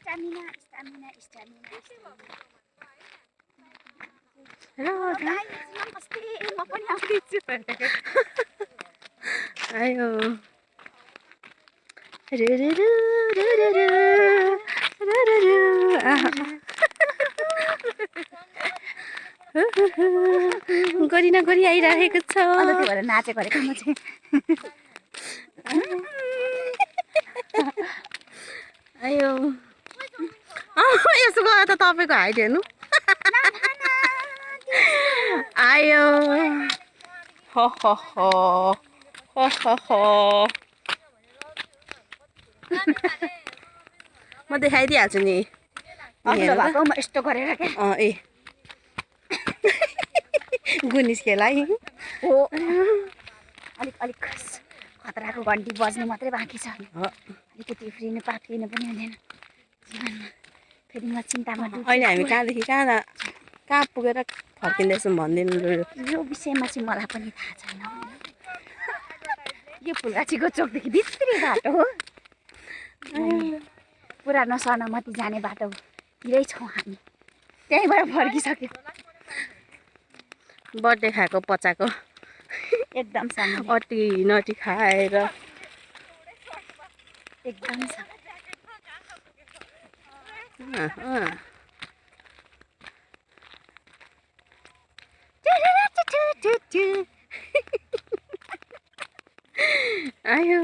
stamina stamina stamina र नमस्ते म पनि आउँदैछु आयो रु रु रु रु रु रु रु रु रु गरिना गरी आइरहेको छ अन्त त्यो भएर नाचेको गरेको म चाहिँ आयो यसो गएर त तपाईँको हाइट हेर्नु आयो हो हो हो हो हो हो म देखाइदिइहाल्छु नि अघिल्लो भएको म यस्तो गरेर क्या ए गुनिस खेलाइ हो अलिक अलिक खतराको घन्टी बज्नु मात्रै बाँकी छ अलिकति उफ्रिनु पाक्लिनु पनि हुँदैन जीवनमा फेरि म चिन्तामा अहिले हामी कहाँदेखि कहाँ पुगेर फर्किँदैछौँ भनिदिनु यो विषयमा चाहिँ मलाई पनि थाहा छैन यो फुलगाछीको चोकदेखि भित्री बाटो हो पुरानो सनमती जाने बाटोतिरै छौँ हामी त्यहीँबाट फर्किसक्यो बर्थडे खाएको पचाएको एकदम सँग अटी नटी खाएर एकदम सँग आयो